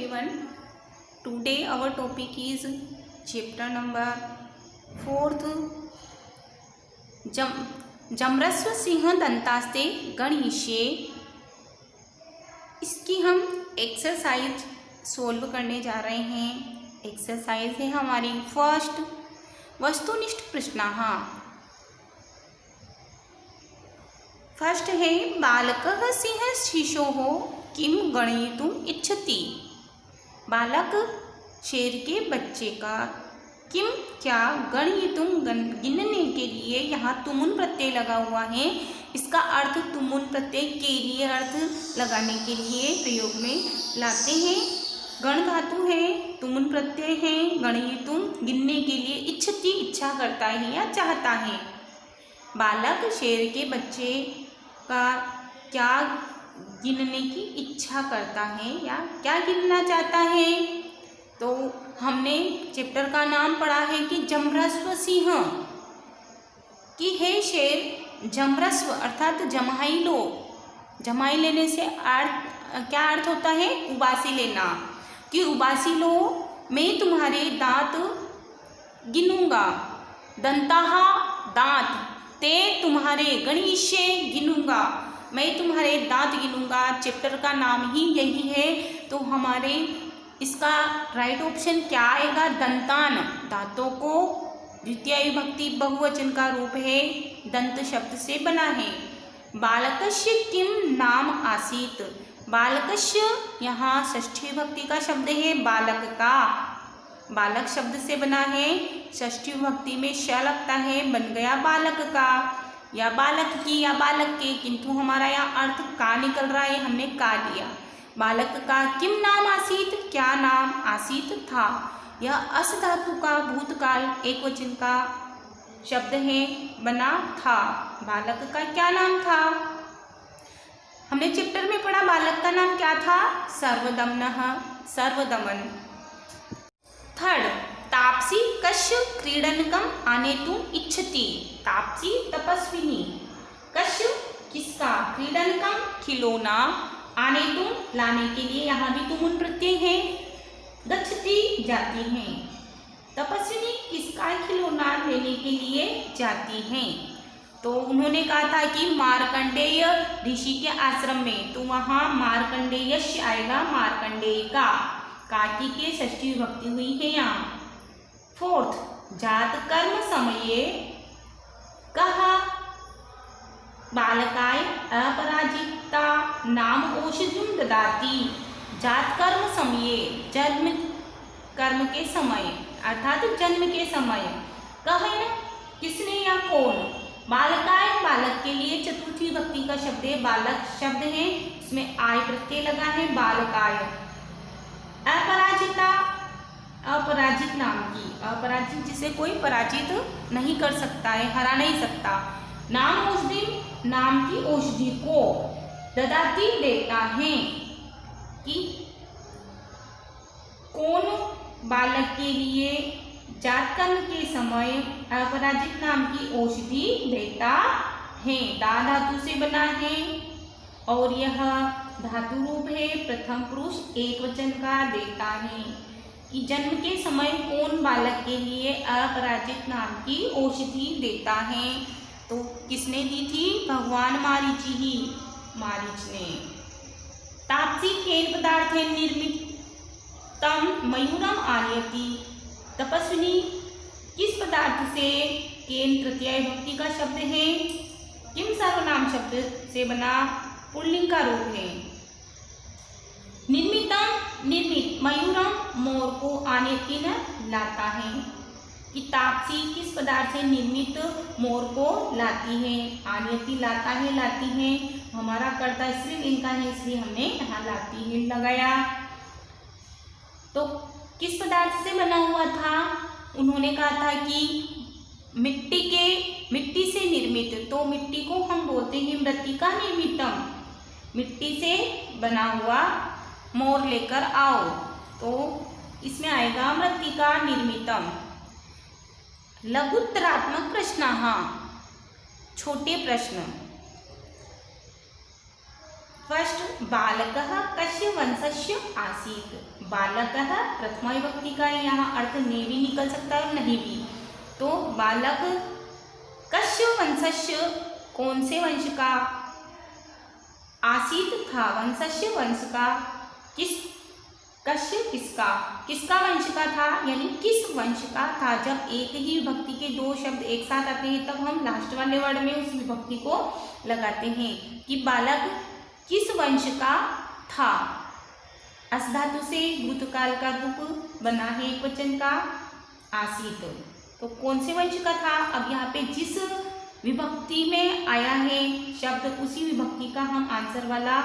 everyone. Today our topic is chapter number 4th. जम्रस्व Singh दंतास्ते गणिष्ये। इसकी हम exercise solve करने जा रहे हैं। एक्सरसाइज है हमारी फर्स्ट, वस्तुनिष्ठ प्रश्नाः। फर्स्ट है बालकः सिंह शिशोः किम गणयितुम् इच्छति। बालक शेर के बच्चे का किम क्या गणयितुम गिनने के लिए, यहाँ तुमुन प्रत्यय लगा हुआ है। इसका अर्थ तुमुन प्रत्यय के लिए अर्थ लगाने के लिए प्रयोग में लाते हैं। गण धातु है, तुमुन प्रत्यय है, गणयितुम गिनने के लिए, इच्छति इच्छा करता है या चाहता है। बालक शेर के बच्चे का क्या गिनने की इच्छा करता है या क्या गिनना चाहता है। तो हमने चैप्टर का नाम पढ़ा है कि जम्रस्व सिंह, कि है शेर जम्रस्व अर्थात जमाई लो। जमाई लेने से क्या अर्थ होता है, उबासी लेना, कि उबासी लो, मैं तुम्हारे दांत गिनूंगा। दंताः दांत, ते तुम्हारे, गणिष्ये गिनूंगा, मैं तुम्हारे दांत गिनूंगा। चैप्टर का नाम ही यही है। तो हमारे इसका राइट ऑप्शन क्या आएगा, दंतान, दांतों को द्वितीय विभक्ति बहुवचन का रूप है, दंत शब्द से बना है। बालकस्य किम नाम आसीत। बालकस्य यहाँ षष्ठी विभक्ति का शब्द है, बालक का, बालक शब्द से बना है, षष्ठी विभक्ति में श लगता है, बन गया बालक का, या बालक की या बालक के, किंतु हमारा यहाँ अर्थ का निकल रहा है, हमने का लिया। बालक का किम नाम आसीत, क्या नाम आसीत था। यह अस धातु का भूतकाल एक वचन का शब्द है, बना था। बालक का क्या नाम था, हमने चैप्टर में पढ़ा, बालक का नाम क्या था, सर्वदमनः, सर्वदमन। थर्ड, तापसी कस्य क्रीडनकम आनेतुम् इच्छति। तापसी तपस्विनी, कस्य किसका, क्रीडनकम खिलौना, आनेतुम् लाने के लिए, यहाँ भी तुमुन प्रत्यय है, गच्छति जाती हैं। तपस्विनी किसका खिलौना लेने के लिए जाती हैं। तो उन्होंने कहा था कि मार्कंडेय ऋषि के आश्रम में, तो वहाँ मार्कंडेयस्य आएगा, मार्कंडेय का, काकी के षष्ठी विभक्ति हुई है यहाँ। फोर्थ, जात कर्म समये कहा बालकाय अपराजिता नाम औषधिं ददाति। जात कर्म समये, जन्म कर्म के समय अर्थात जन्म के समय, कहे न किसने या कौन, बालकाय बालक के लिए चतुर्थी विभक्ति का शब्द है, बालक शब्द है, इसमें आय प्रत्यय लगा है, बालकाय। अपराजिता, अपराजित नाम की, अपराजित जिसे कोई पराजित नहीं कर सकता है, हरा नहीं सकता। नाम औषधि, नाम की औषधि को, ददाती देता है, कि कौन बालक के लिए जात कर्म के समय अपराजित नाम की औषधि देता है। दा धातु से बना है और यह धातु रूप है, प्रथम पुरुष एक वचन का, देता है, कि जन्म के समय कौन बालक के लिए अपराजित नाम की औषधि देता है। तो किसने दी थी, भगवान मारीच ही, मारीच ने। तापसी केन पदार्थे निर्मितम मयूरम आनयति। तपस्विनी किस पदार्थ से, केन तृतीय विभक्ति का शब्द है, किम सर्वनाम शब्द से बना पुल्लिंग का रूप है। निर्मितम निर्मित, मयूरम मोर को, आनयति न लाता है, कि तापसी किस पदार्थ से निर्मित मोर को लाती है, आनयति लाता है, लाती है, हमारा कर्ता स्त्रीलिंग का है, इसलिए हमने यहाँ लाती है लगाया। तो किस पदार्थ से बना हुआ था, उन्होंने कहा था कि मिट्टी से निर्मित, तो मिट्टी को हम बोलते हैं मृत्तिका निर्मितम, मिट्टी से बना हुआ मोर लेकर आओ, तो इसमें आएगा मृत्तिका निर्मितम। लघुत्तरात्मक प्रश्नाः, छोटे प्रश्न। फर्स्ट बालकः कस्य वंशस्य आसीत्। बालकः प्रथमा विभक्ति का है, यहाँ अर्थ ने भी निकल सकता है और नहीं भी। तो बालक कस्य वंशस्य कौन से वंश का, आसीत था वंशस्य वंश का, किस, कस्य किसका, किसका वंश का था यानी किस वंश का था। जब एक ही विभक्ति के दो शब्द एक साथ आते हैं तब हम लास्ट वाले वर्ड में उस विभक्ति को लगाते हैं कि बालक किस वंश का था। अस धातु से भूतकाल का रूप बना है एक वचन का आसीत, तो कौन से वंश का था। अब यहाँ पे जिस विभक्ति में आया है शब्द उसी विभक्ति का हम आंसर वाला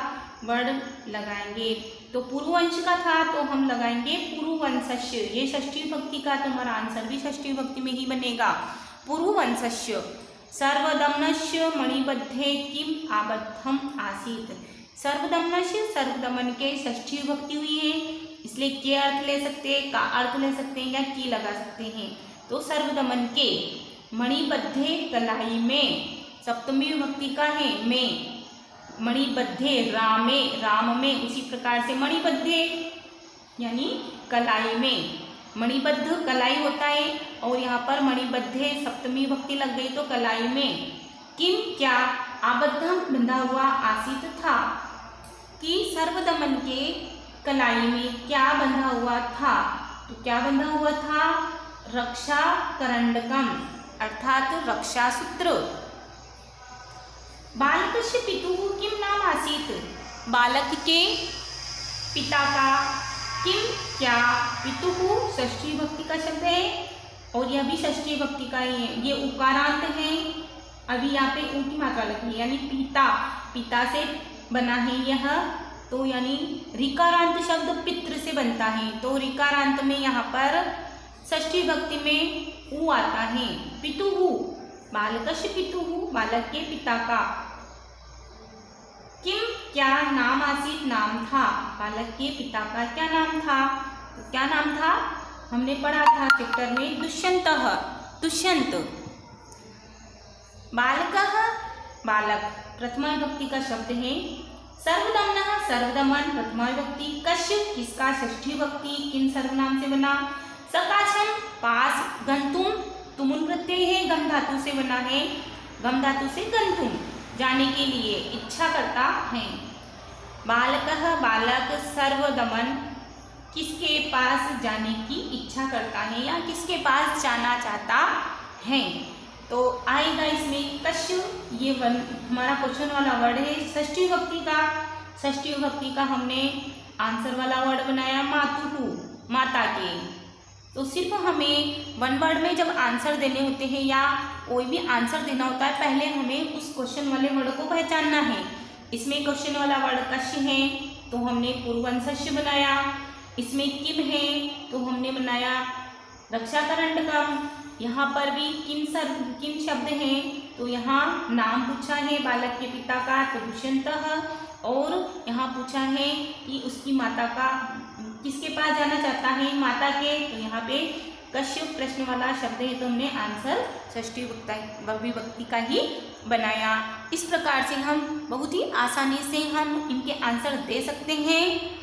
वर्ड लगाएंगे। तो पूर्ववंश का था तो हम लगाएंगे पूर्ववंशस्य, ये षष्ठी विभक्ति का, तो हमारा आंसर भी षष्ठी विभक्ति में ही बनेगा पूर्ववंशस्य। सर्वदमनस्य मणिबद्धे किम आबद्धम आसीत। सर्वदमनस्य सर्वदमन के षष्ठी विभक्ति हुई है, इसलिए के अर्थ ले सकते हैं, का अर्थ ले सकते हैं या की लगा सकते हैं। तो सर्वदमन के मणिबद्धे कलाई में, सप्तमी विभक्ति का है में, मणिबद्धे रामे राम में, उसी प्रकार से मणिबद्धे यानी कलाई में, मणिबद्ध कलाई होता है और यहाँ पर मणिबद्धे सप्तमी विभक्ति लग गई तो कलाई में। किम क्या, आबद्धम बंधा हुआ, आसीत था, कि सर्वदमन के कलाई में क्या बंधा हुआ था। तो क्या बंधा हुआ था, रक्षा करंडकम अर्थात रक्षा सूत्र। बालकस्य पितुः किम नाम आसीत। बालक के पिता का किम क्या, पितुः षष्ठी विभक्ति का शब्द है और यह भी षष्ठी विभक्ति का ही है, ये उकारांत है। अभी यहाँ पे ऊ की मात्रा लगी यानी पिता, पिता से बना है यह, तो यानी ऋकारांत शब्द पितृ से बनता है, तो ऋकारांत में यहाँ पर षष्ठी विभक्ति में ऊ आता है। पितुः बालकस्य पितुः बालक के पिता का, किम क्या नाम आसीत नाम था, बालक के पिता का क्या नाम था। तो क्या नाम था, हमने पढ़ा था चैप्टर में दुष्यंतः, दुष्यंत। बालकः बालक प्रथमा विभक्ति का शब्द है। सर्वदमनः सर्वदमन प्रथमा विभक्ति। कस्य किसका षष्ठी विभक्ति, किन सर्वनाम से बना। सकाशम पास, गंतुम तुमुन प्रत्यय है, गम धातु से बना है, गम धातु से गंतुम जाने के लिए, इच्छा करता है। बालकः बालक सर्वदमन किसके पास जाने की इच्छा करता है या किसके पास जाना चाहता है। तो आएगा इसमें कस्य, ये हमारा क्वेश्चन वाला वर्ड है षष्ठी विभक्ति का। षष्ठी विभक्ति का हमने आंसर वाला वर्ड बनाया मातुः, माता के। तो सिर्फ हमें वन वर्ड में जब आंसर देने होते हैं या कोई भी आंसर देना होता है, पहले हमें उस क्वेश्चन वाले वर्ड को पहचानना है। इसमें क्वेश्चन वाला वर्ड कस्य है तो हमने पूर्ववंशस्य बनाया, इसमें किम है तो हमने बनाया रक्षाकरंडकम। यहाँ पर भी किन शब्द हैं तो यहाँ नाम पूछा है बालक के पिता का तो दुष्यंतः, और यहाँ पूछा है कि उसकी माता का, किसके पास जाना चाहता है, माता के, तो यहाँ पे कस्य प्रश्न वाला शब्द है तो हमने आंसर षष्ठी विभक्ति का ही बनाया। इस प्रकार से हम बहुत ही आसानी से हम इनके आंसर दे सकते हैं।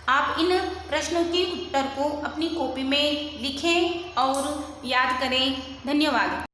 आप इन प्रश्नों के उत्तर को अपनी कॉपी में लिखें और याद करें। धन्यवाद।